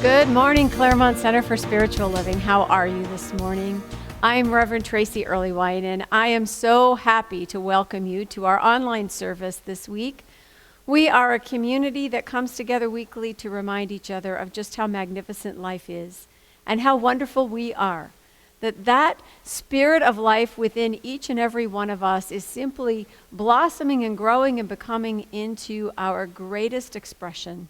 Good morning, Claremont Center for Spiritual Living. How are you this morning? I'm Reverend Tracy Earlywine, and I am so happy to welcome you to our online service this week. We are a community that comes together weekly to remind each other of just how magnificent life is and how wonderful we are. That spirit of life within each and every one of us is simply blossoming and growing and becoming into our greatest expression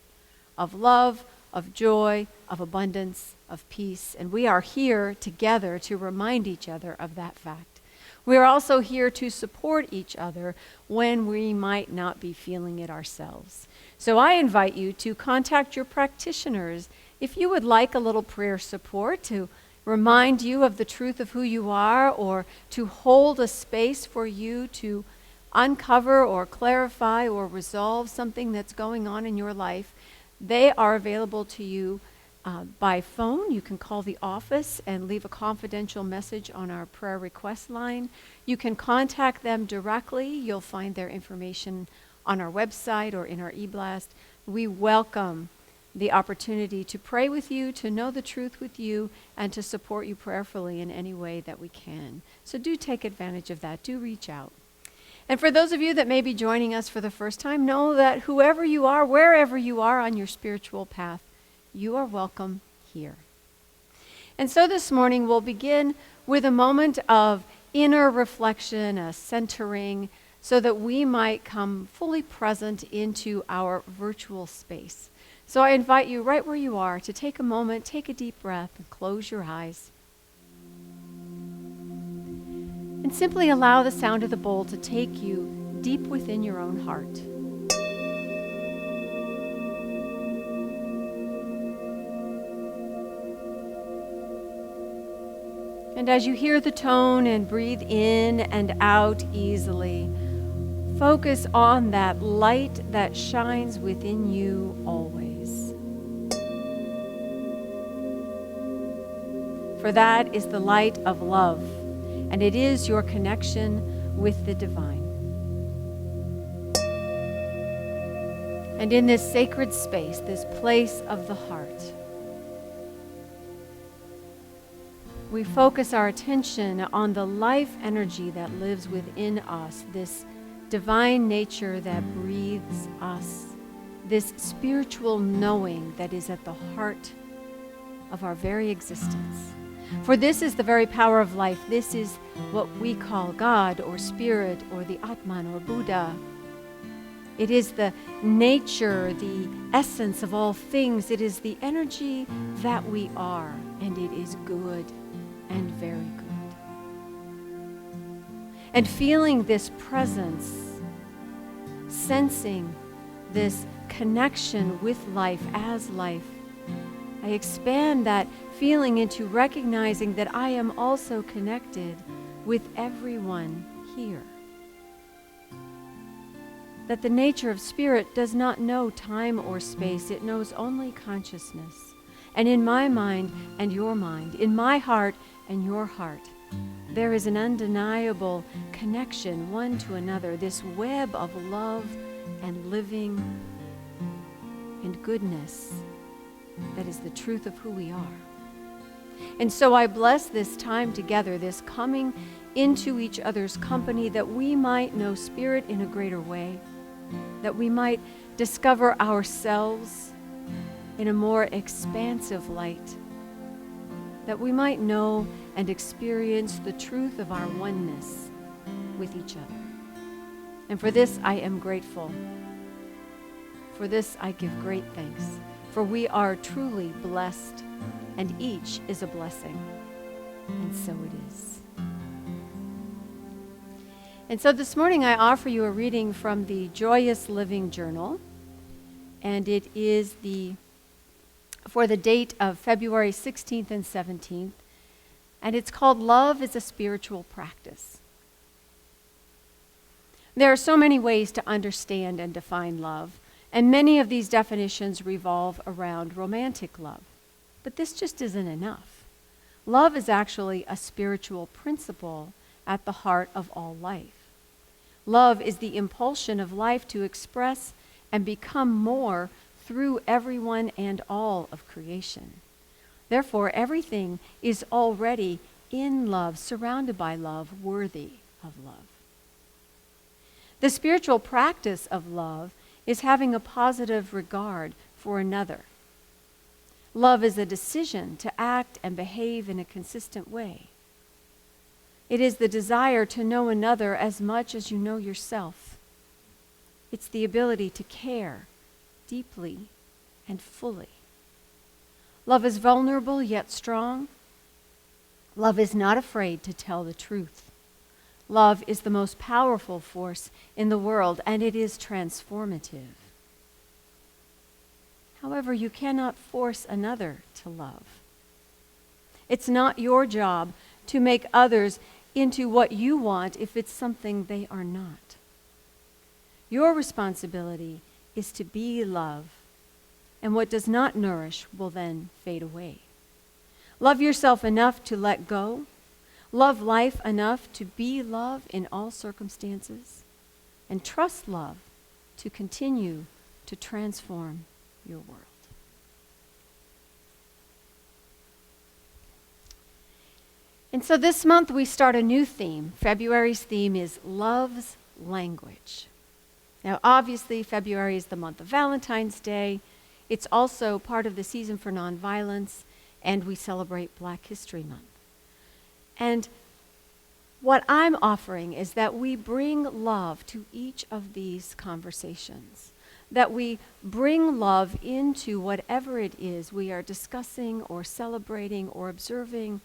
of love, of joy, of abundance, of peace. And we are here together to remind each other of that fact. We are also here to support each other when we might not be feeling it ourselves. So I invite you to contact your practitioners if you would like a little prayer support to remind you of the truth of who you are, or to hold a space for you to uncover or clarify or resolve something that's going on in your life. They are available to you by phone. You can call the office and leave a confidential message on our prayer request line. You can contact them directly. You'll find their information on our website or in our e-blast. We welcome the opportunity to pray with you, to know the truth with you, and to support you prayerfully in any way that we can. So do take advantage of that. Do reach out. And for those of you that may be joining us for the first time, know that whoever you are, wherever you are on your spiritual path, you are welcome here. And so this morning we'll begin with a moment of inner reflection, a centering, so that we might come fully present into our virtual space. So I invite you right where you are to take a moment, take a deep breath, and close your eyes. And simply allow the sound of the bowl to take you deep within your own heart. And as you hear the tone and breathe in and out easily, focus on that light that shines within you always. For that is the light of love, and it is your connection with the divine. And in this sacred space, this place of the heart, we focus our attention on the life energy that lives within us, this divine nature that breathes us, this spiritual knowing that is at the heart of our very existence. For this is the very power of life. This is what we call God or Spirit or the Atman or Buddha. It is the nature, the essence of all things. It is the energy that we are, and it is good and very good. And feeling this presence, sensing this connection with life as life, I expand that feeling into recognizing that I am also connected with everyone here. That the nature of spirit does not know time or space, it knows only consciousness. And in my mind and your mind, in my heart and your heart, there is an undeniable connection one to another, this web of love and living and goodness that is the truth of who we are. And so I bless this time together, this coming into each other's company, that we might know spirit in a greater way, that we might discover ourselves in a more expansive light, that we might know and experience the truth of our oneness with each other. And for this I am grateful. For this I give great thanks. For we are truly blessed, and each is a blessing. And so it is. And so this morning I offer you a reading from the Joyous Living Journal, and it is for the date of February 16th and 17th, and it's called Love is a Spiritual Practice. There are so many ways to understand and define love, and many of these definitions revolve around romantic love. But this just isn't enough. Love is actually a spiritual principle at the heart of all life. Love is the impulsion of life to express and become more through everyone and all of creation. Therefore, everything is already in love, surrounded by love, worthy of love. The spiritual practice of love is having a positive regard for another. Love is a decision to act and behave in a consistent way. It is the desire to know another as much as you know yourself. It's the ability to care deeply and fully. Love is vulnerable yet strong. Love is not afraid to tell the truth. Love is the most powerful force in the world, and it is transformative. However, you cannot force another to love. It's not your job to make others into what you want if it's something they are not. Your responsibility is to be love, and what does not nourish will then fade away. Love yourself enough to let go. Love life enough to be love in all circumstances. And trust love to continue to transform your world. And so this month we start a new theme. February's theme is Love's Language. Now obviously February is the month of Valentine's Day. It's also part of the season for nonviolence, and we celebrate Black History Month. And what I'm offering is that we bring love to each of these conversations, that we bring love into whatever it is we are discussing or celebrating or observing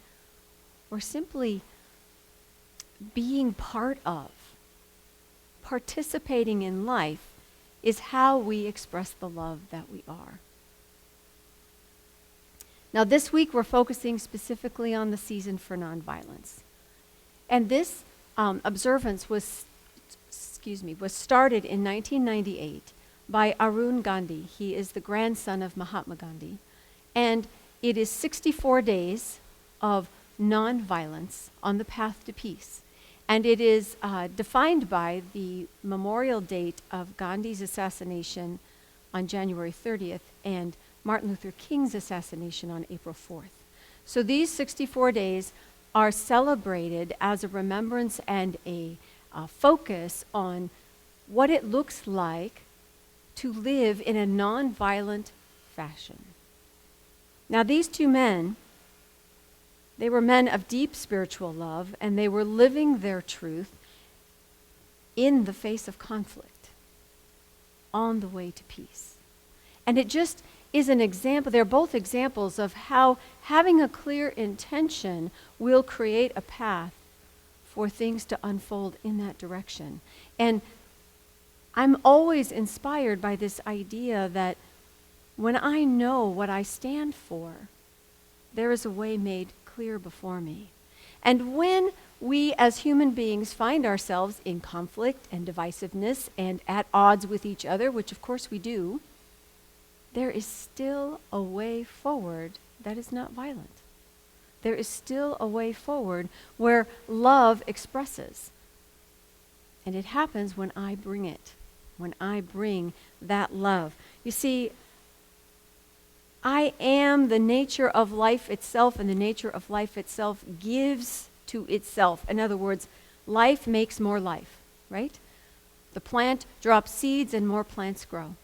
or simply being part of. Participating in life is how we express the love that we are. Now this week we're focusing specifically on the season for nonviolence. And this observance was started in 1998 by Arun Gandhi. He is the grandson of Mahatma Gandhi. And it is 64 days of nonviolence on the path to peace. And it is defined by the memorial date of Gandhi's assassination on January 30th and Martin Luther King's assassination on April 4th. So these 64 days are celebrated as a remembrance and a focus on what it looks like to live in a nonviolent fashion. Now these two men, they were men of deep spiritual love, and they were living their truth in the face of conflict, on the way to peace. And it just is an example, they're both examples of how having a clear intention will create a path for things to unfold in that direction. And I'm always inspired by this idea that when I know what I stand for, there is a way made clear before me. And when we as human beings find ourselves in conflict and divisiveness and at odds with each other, which of course we do, there is still a way forward that is not violent. There is still a way forward where love expresses. And it happens when I bring it, when I bring that love. You see, I am the nature of life itself, and the nature of life itself gives to itself. In other words, life makes more life, right? The plant drops seeds and more plants grow.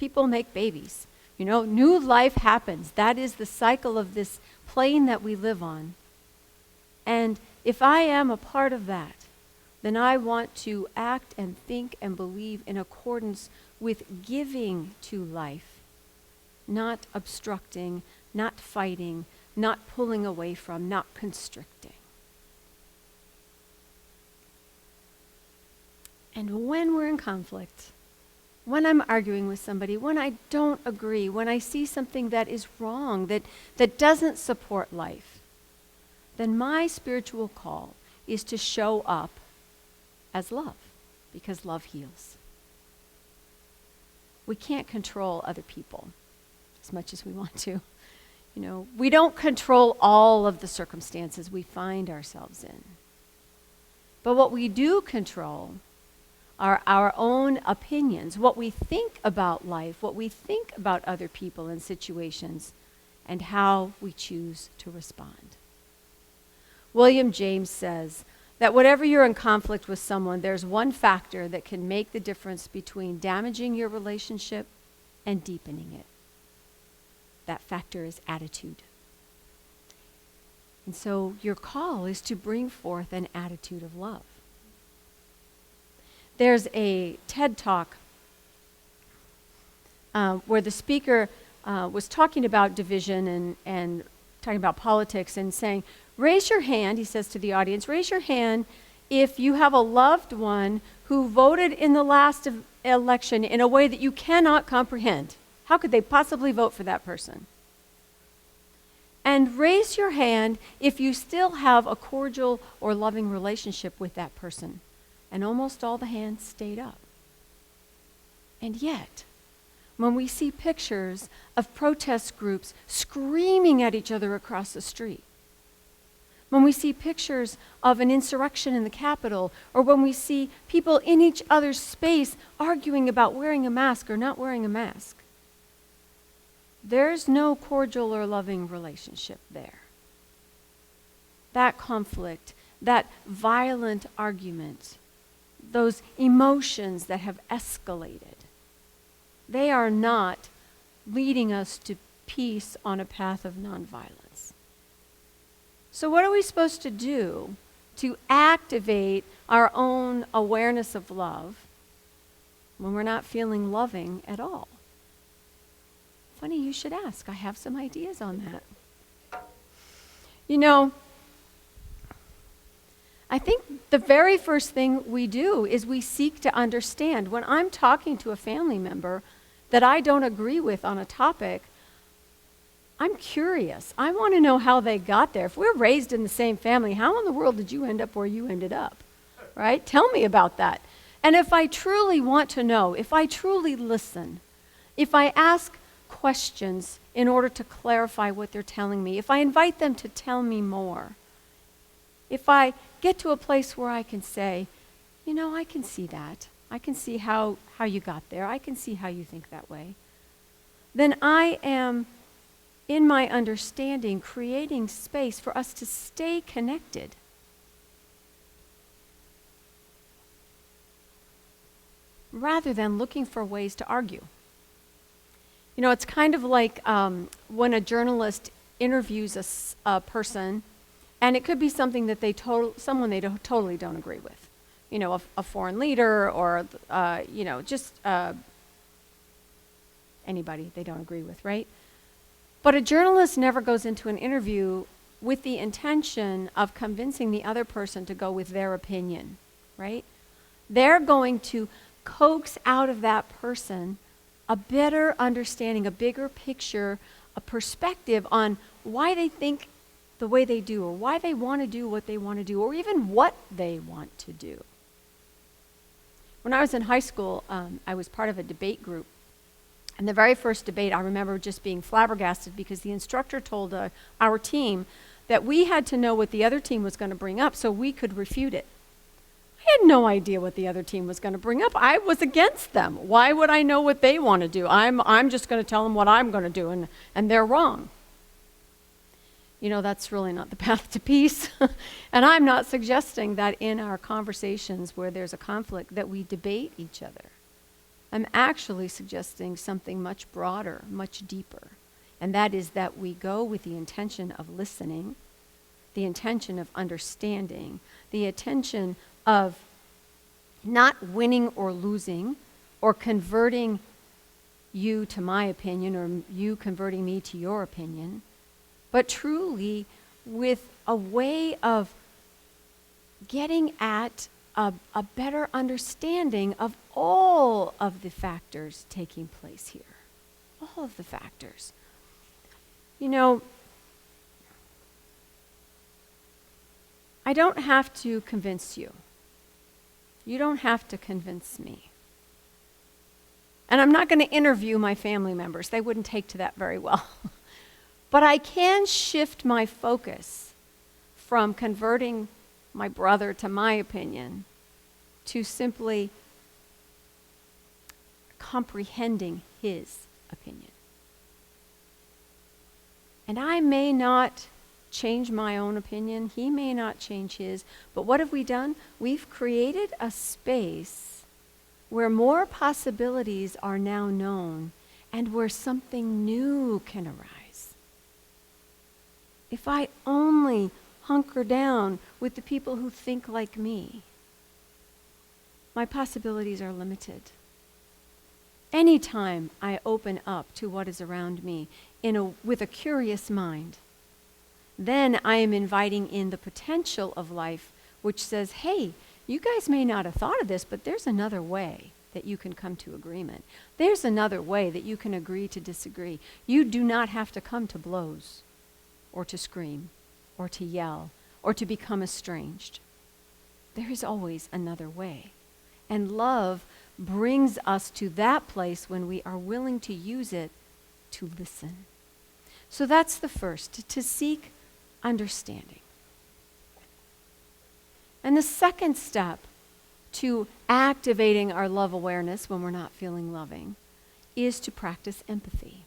People make babies. You know, new life happens. That is the cycle of this plane that we live on. And if I am a part of that, then I want to act and think and believe in accordance with giving to life, not obstructing, not fighting, not pulling away from, not constricting. And when we're in conflict, when I'm arguing with somebody, when I don't agree, when I see something that is wrong, that doesn't support life, then my spiritual call is to show up as love, because love heals. We can't control other people as much as we want to. You know, we don't control all of the circumstances we find ourselves in. But what we do control are our own opinions, what we think about life, what we think about other people and situations, and how we choose to respond. William James says that whenever you're in conflict with someone, there's one factor that can make the difference between damaging your relationship and deepening it. That factor is attitude. And so your call is to bring forth an attitude of love. There's a TED Talk where the speaker was talking about division and talking about politics and saying, raise your hand, he says to the audience, raise your hand if you have a loved one who voted in the last election in a way that you cannot comprehend. How could they possibly vote for that person? And raise your hand if you still have a cordial or loving relationship with that person. And almost all the hands stayed up. And yet, when we see pictures of protest groups screaming at each other across the street, when we see pictures of an insurrection in the Capitol, or when we see people in each other's space arguing about wearing a mask or not wearing a mask, there's no cordial or loving relationship there. That conflict, that violent argument, those emotions that have escalated, they are not leading us to peace on a path of nonviolence. So what are we supposed to do to activate our own awareness of love when we're not feeling loving at all? Funny you should ask. I have some ideas on that. You know, I think the very first thing we do is we seek to understand. When I'm talking to a family member that I don't agree with on a topic, I'm curious. I want to know how they got there. If we're raised in the same family, how in the world did you end up where you ended up? Right? Tell me about that. And if I truly want to know, if I truly listen, if I ask questions in order to clarify what they're telling me, if I invite them to tell me more, if I get to a place where I can say, you know, I can see that. I can see how you got there. I can see how you think that way. Then I am, in my understanding, creating space for us to stay connected. Rather than looking for ways to argue. You know, it's kind of like when a journalist interviews a person, and it could be something that someone they totally don't agree with. You know, a foreign leader or, you know, just anybody they don't agree with, right? But a journalist never goes into an interview with the intention of convincing the other person to go with their opinion, right? They're going to coax out of that person a better understanding, a bigger picture, a perspective on why they think the way they do, or why they want to do what they want to do, or even what they want to do. When I was in high school, I was part of a debate group. And the very first debate, I remember just being flabbergasted because the instructor told our team that we had to know what the other team was going to bring up so we could refute it. I had no idea what the other team was going to bring up. I was against them. Why would I know what they want to do? I'm just going to tell them what I'm going to do, and they're wrong. You know, that's really not the path to peace. And I'm not suggesting that in our conversations where there's a conflict that we debate each other. I'm actually suggesting something much broader, much deeper. And that is that we go with the intention of listening, the intention of understanding, the intention of not winning or losing, or converting you to my opinion, or you converting me to your opinion, but truly with a way of getting at a better understanding of all of the factors taking place here. All of the factors. You know, I don't have to convince you. You don't have to convince me. And I'm not going to interview my family members. They wouldn't take to that very well. But I can shift my focus from converting my brother to my opinion to simply comprehending his opinion. And I may not change my own opinion. He may not change his. But what have we done? We've created a space where more possibilities are now known and where something new can arise. If I only hunker down with the people who think like me, my possibilities are limited. Anytime I open up to what is around me with a curious mind, then I am inviting in the potential of life, which says, hey, you guys may not have thought of this, but there's another way that you can come to agreement. There's another way that you can agree to disagree. You do not have to come to blows or to scream or to yell or to become estranged. There is always another way. And love brings us to that place when we are willing to use it to listen. So that's the first, to seek understanding. And the second step to activating our love awareness when we're not feeling loving is to practice empathy.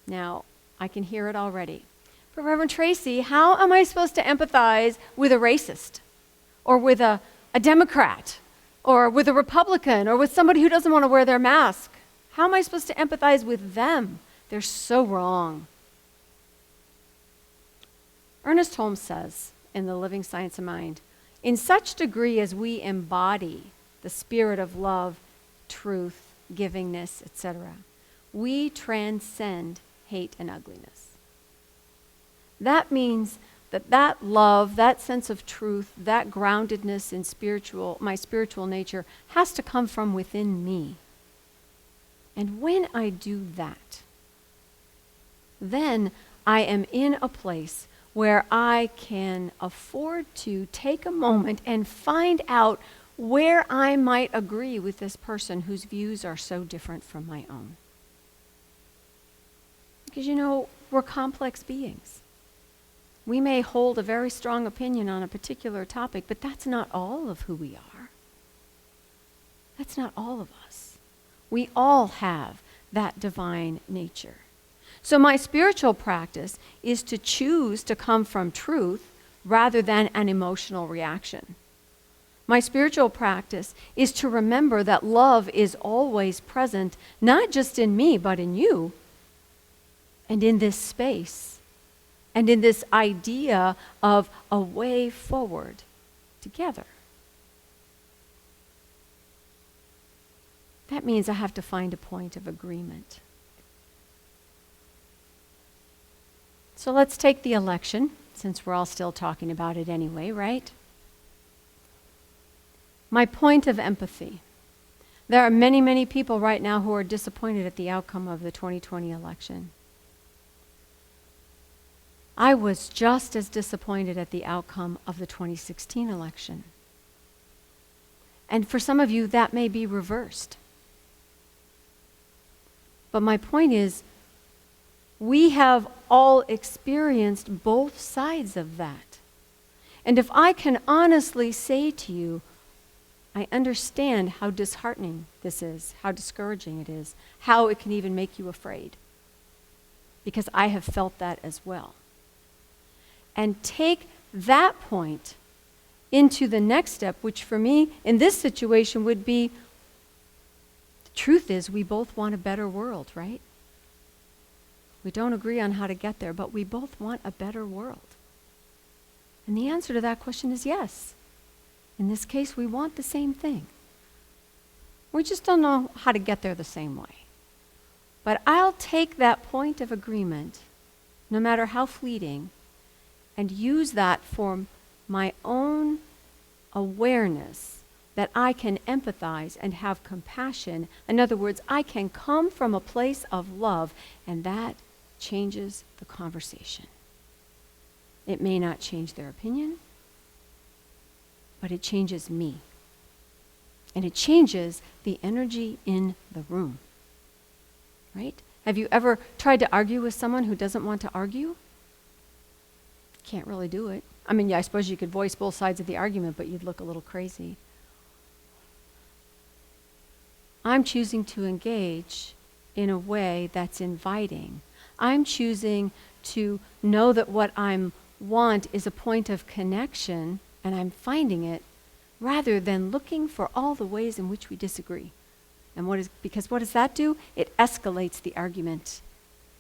Now, I can hear it already. But Reverend Tracy, how am I supposed to empathize with a racist or with a Democrat or with a Republican or with somebody who doesn't want to wear their mask? How am I supposed to empathize with them? They're so wrong. Ernest Holmes says in The Living Science of Mind, in such degree as we embody the spirit of love, truth, givingness, etc., we transcend hate and ugliness. That means that love, that sense of truth, that groundedness in my spiritual nature has to come from within me. And when I do that, then I am in a place where I can afford to take a moment and find out where I might agree with this person whose views are so different from my own. Because we're complex beings. We may hold a very strong opinion on a particular topic, but that's not all of who we are. That's not all of us. We all have that divine nature. So my spiritual practice is to choose to come from truth rather than an emotional reaction. My spiritual practice is to remember that love is always present, not just in me, but in you, and in this space, and in this idea of a way forward together. That means I have to find a point of agreement. So let's take the election, since we're all still talking about it anyway, right? My point of empathy. There are many, many people right now who are disappointed at the outcome of the 2020 election. I was just as disappointed at the outcome of the 2016 election. And for some of you, that may be reversed. But my point is, we have all experienced both sides of that. And if I can honestly say to you, I understand how disheartening this is, how discouraging it is, how it can even make you afraid. Because I have felt that as well. And take that point into the next step, which for me, in this situation, would be, the truth is, we both want a better world, right? We don't agree on how to get there, but we both want a better world. And the answer to that question is yes. In this case, we want the same thing. We just don't know how to get there the same way. But I'll take that point of agreement, no matter how fleeting, and use that for my own awareness that I can empathize and have compassion. In other words, I can come from a place of love, and that changes the conversation. It may not change their opinion, but it changes me. And it changes the energy in the room. Right? Have you ever tried to argue with someone who doesn't want to argue? Can't really do it. I mean, yeah, I suppose you could voice both sides of the argument, but you'd look a little crazy. I'm choosing to engage in a way that's inviting. I'm choosing to know that what I want is a point of connection, and I'm finding it, rather than looking for all the ways in which we disagree. And because what does that do? It escalates the argument.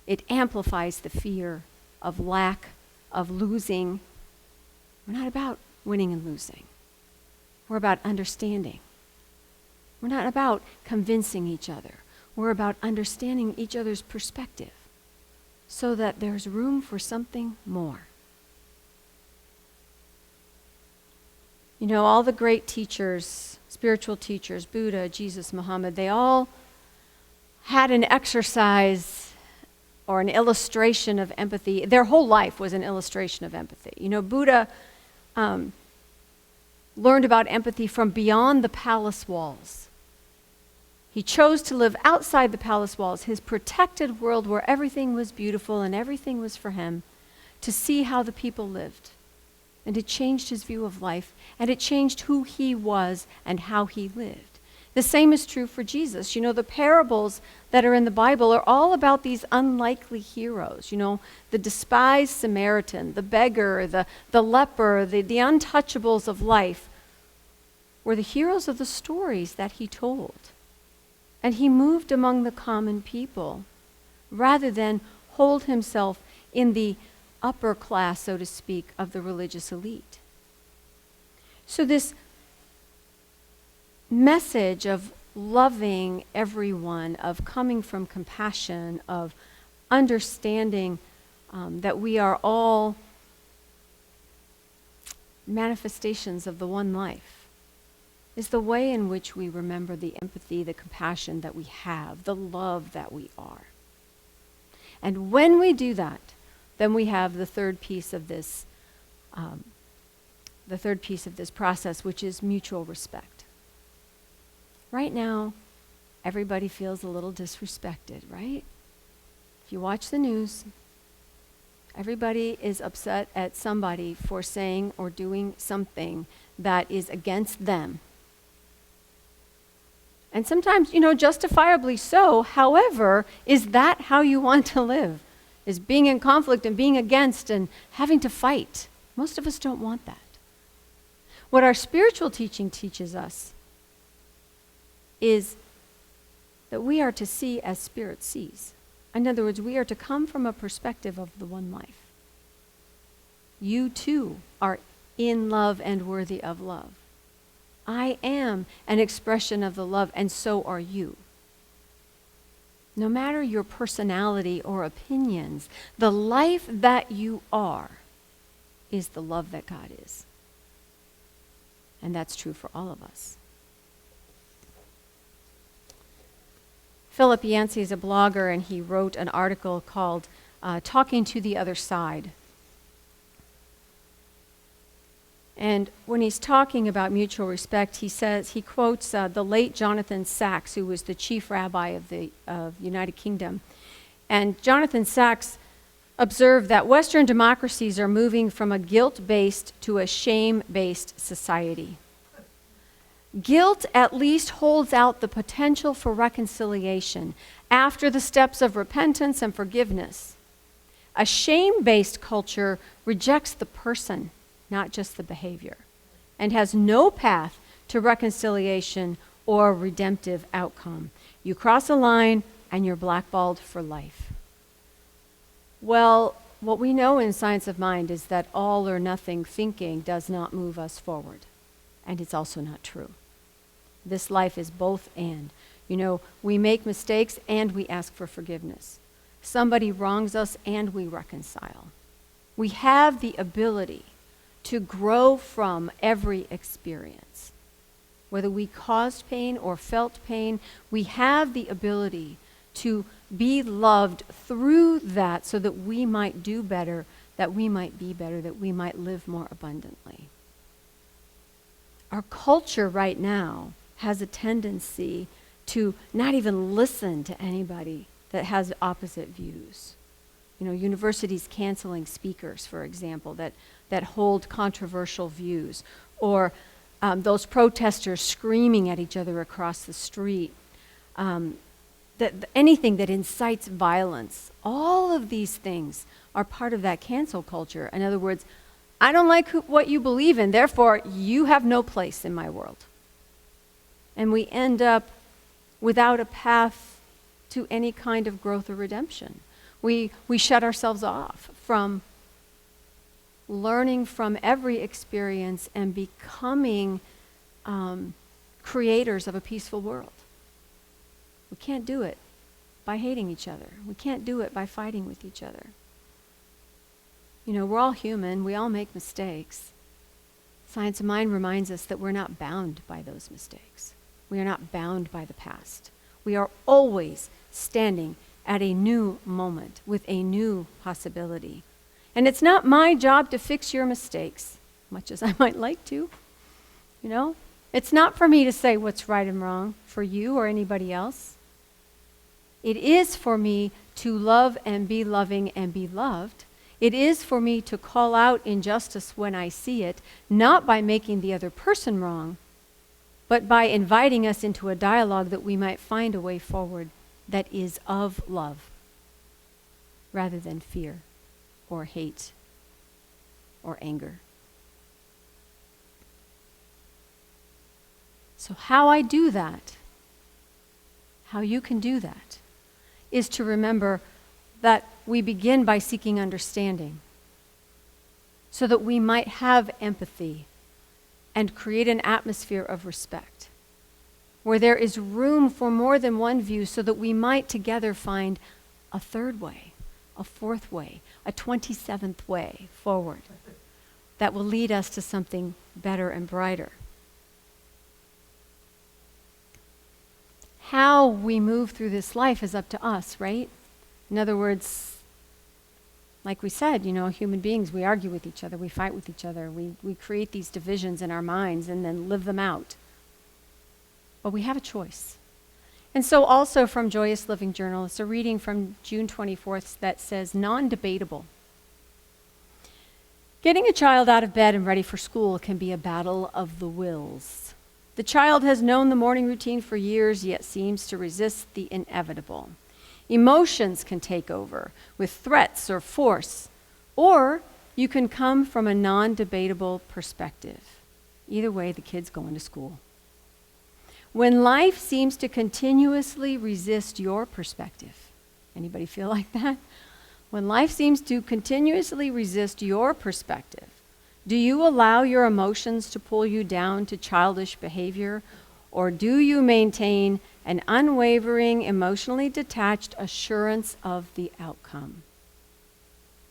It amplifies the fear of lack, of losing. We're not about winning and losing. We're about understanding. We're not about convincing each other. We're about understanding each other's perspective so that there's room for something more. You know, all the great teachers, spiritual teachers, Buddha, Jesus, Muhammad, they all had an exercise or an illustration of empathy. Their whole life was an illustration of empathy. You know, Buddha learned about empathy from beyond the palace walls. He chose to live outside the palace walls, his protected world where everything was beautiful and everything was for him, to see how the people lived. And it changed his view of life, and it changed who he was and how he lived. The same is true for Jesus. You know, the parables that are in the Bible are all about these unlikely heroes. You know, the despised Samaritan, the beggar, the leper, the untouchables of life were the heroes of the stories that he told. And he moved among the common people rather than hold himself in the upper class, so to speak, of the religious elite. So this message of loving everyone, of coming from compassion, of understanding that we are all manifestations of the one life, is the way in which we remember the empathy, the compassion that we have, the love that we are. And when we do that, then we have the third piece of this process, which is mutual respect. Right now, everybody feels a little disrespected, right? If you watch the news, everybody is upset at somebody for saying or doing something that is against them. And sometimes, you know, justifiably so. However, is that how you want to live? Is being in conflict and being against and having to fight? Most of us don't want that. What our spiritual teaching teaches us is that we are to see as Spirit sees. In other words, we are to come from a perspective of the one life. You too are in love and worthy of love. I am an expression of the love, and so are you. No matter your personality or opinions, the life that you are is the love that God is. And that's true for all of us. Philip Yancey is a blogger, and he wrote an article called Talking to the Other Side. And when he's talking about mutual respect, he quotes the late Jonathan Sacks, who was the chief rabbi of the United Kingdom. And Jonathan Sacks observed that Western democracies are moving from a guilt-based to a shame-based society. Guilt at least holds out the potential for reconciliation after the steps of repentance and forgiveness. A shame-based culture rejects the person, not just the behavior, and has no path to reconciliation or redemptive outcome. You cross a line and you're blackballed for life. Well, what we know in Science of Mind is that all or nothing thinking does not move us forward, and it's also not true. This life is both and. You know, we make mistakes and we ask for forgiveness. Somebody wrongs us and we reconcile. We have the ability to grow from every experience. Whether we caused pain or felt pain, we have the ability to be loved through that so that we might do better, that we might be better, that we might live more abundantly. Our culture right now has a tendency to not even listen to anybody that has opposite views. You know, universities canceling speakers, for example, that hold controversial views, or those protesters screaming at each other across the street. anything that incites violence. All of these things are part of that cancel culture. In other words, I don't like what you believe in, therefore you have no place in my world. And we end up without a path to any kind of growth or redemption. We shut ourselves off from learning from every experience and becoming creators of a peaceful world. We can't do it by hating each other. We can't do it by fighting with each other. You know, we're all human. We all make mistakes. Science of Mind reminds us that we're not bound by those mistakes. We are not bound by the past. We are always standing at a new moment with a new possibility. And it's not my job to fix your mistakes, much as I might like to. You know, it's not for me to say what's right and wrong for you or anybody else. It is for me to love and be loving and be loved. It is for me to call out injustice when I see it, not by making the other person wrong, but by inviting us into a dialogue that we might find a way forward that is of love, rather than fear or hate or anger. So how I do that, how you can do that, is to remember that we begin by seeking understanding so that we might have empathy and create an atmosphere of respect where there is room for more than one view so that we might together find a third way, a fourth way, a 27th way forward that will lead us to something better and brighter. How we move through this life is up to us, right? In other words, like we said, you know, human beings, we argue with each other, we fight with each other, we create these divisions in our minds and then live them out. But we have a choice. And so also from Joyous Living Journal, it's a reading from June 24th that says, non-debatable. Getting a child out of bed and ready for school can be a battle of the wills. The child has known the morning routine for years, yet seems to resist the inevitable. Emotions can take over with threats or force, or you can come from a non-debatable perspective. Either way, the kid's going to school. When life seems to continuously resist your perspective, anybody feel like that? When life seems to continuously resist your perspective, do you allow your emotions to pull you down to childish behavior, or do you maintain an unwavering, emotionally detached assurance of the outcome?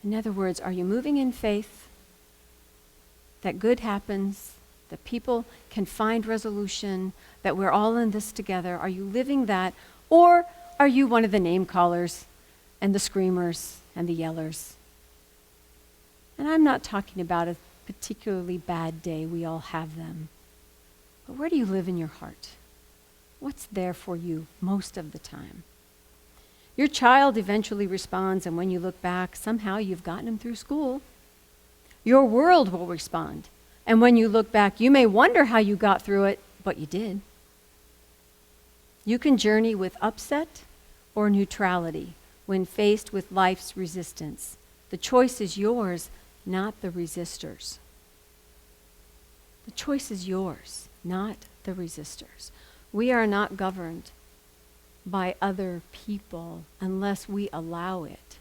In other words, are you moving in faith that good happens, that people can find resolution, that we're all in this together? Are you living that? Or are you one of the name callers and the screamers and the yellers? And I'm not talking about a particularly bad day. We all have them. But where do you live in your heart? What's there for you most of the time? Your child eventually responds, and when you look back, somehow you've gotten him through school. Your world will respond. And when you look back, you may wonder how you got through it, but you did. You can journey with upset or neutrality when faced with life's resistance. The choice is yours, not the resistors. The choice is yours, not the resistors. We are not governed by other people unless we allow it.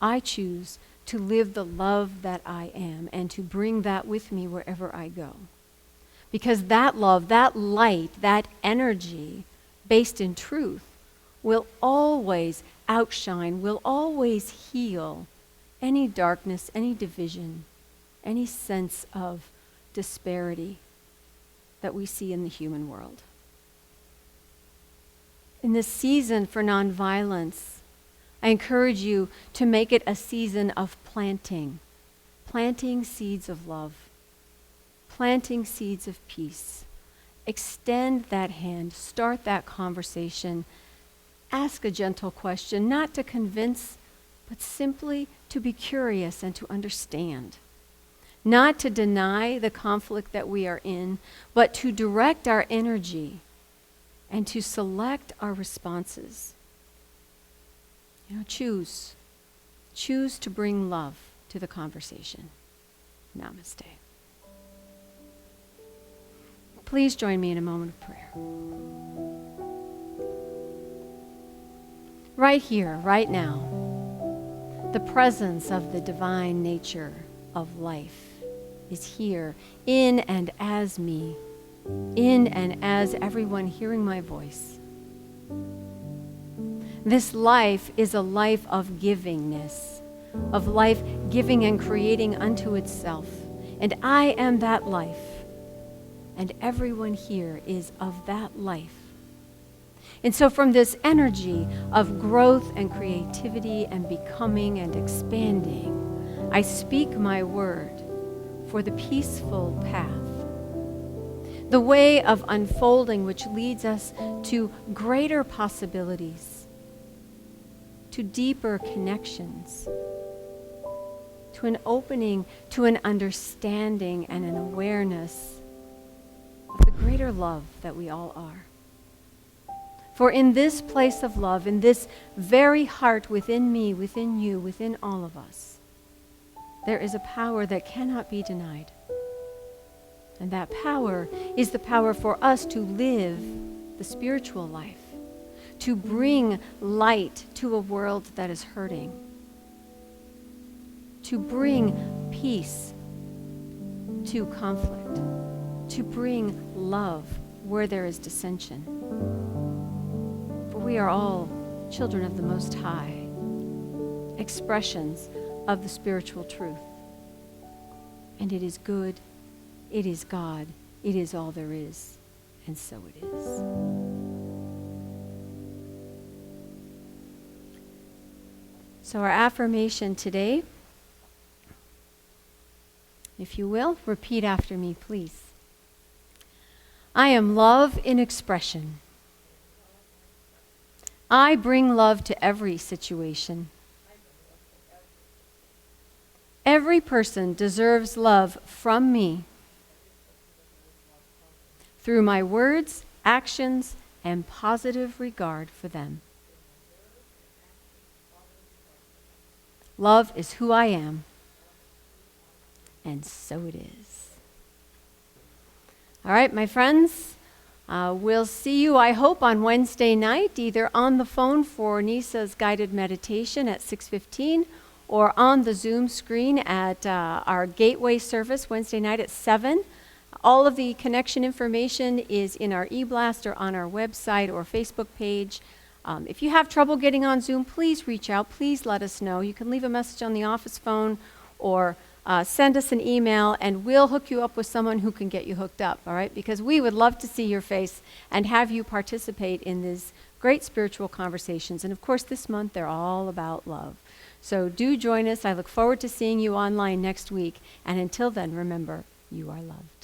I choose to live the love that I am and to bring that with me wherever I go. Because that love, that light, that energy based in truth will always outshine, will always heal any darkness, any division, any sense of disparity that we see in the human world. In this season for nonviolence, I encourage you to make it a season of planting seeds of love, planting seeds of peace. Extend that hand, start that conversation, ask a gentle question, not to convince, but simply to be curious and to understand. Not to deny the conflict that we are in, but to direct our energy and to select our responses. Choose. Choose to bring love to the conversation. Namaste. Please join me in a moment of prayer. Right here, right now, the presence of the divine nature of life is here in and as me, in and as everyone hearing my voice. This life is a life of givingness, of life giving and creating unto itself. And I am that life, and everyone here is of that life. And so from this energy of growth and creativity and becoming and expanding, I speak my word for the peaceful path, the way of unfolding which leads us to greater possibilities, to deeper connections, to an opening, to an understanding and an awareness of the greater love that we all are. For in this place of love, in this very heart within me, within you, within all of us, there is a power that cannot be denied. And that power is the power for us to live the spiritual life, to bring light to a world that is hurting, to bring peace to conflict, to bring love where there is dissension. For we are all children of the Most High, expressions of the spiritual truth. And it is good, it is God, it is all there is, and so it is. So our affirmation today, if you will, repeat after me, please. I am love in expression. I bring love to every situation. Every person deserves love from me through my words, actions, and positive regard for them. Love is who I am, and so it is. All right, my friends, we'll see you, I hope, on Wednesday night, either on the phone for Nisa's guided meditation at 6:15 or on the Zoom screen at our Gateway service Wednesday night at 7. All of the connection information is in our e-blast or on our website or Facebook page. If you have trouble getting on Zoom, please reach out. Please let us know. You can leave a message on the office phone or send us an email, and we'll hook you up with someone who can get you hooked up, all right? Because we would love to see your face and have you participate in these great spiritual conversations. And of course, this month, they're all about love. So do join us. I look forward to seeing you online next week. And until then, remember, you are loved.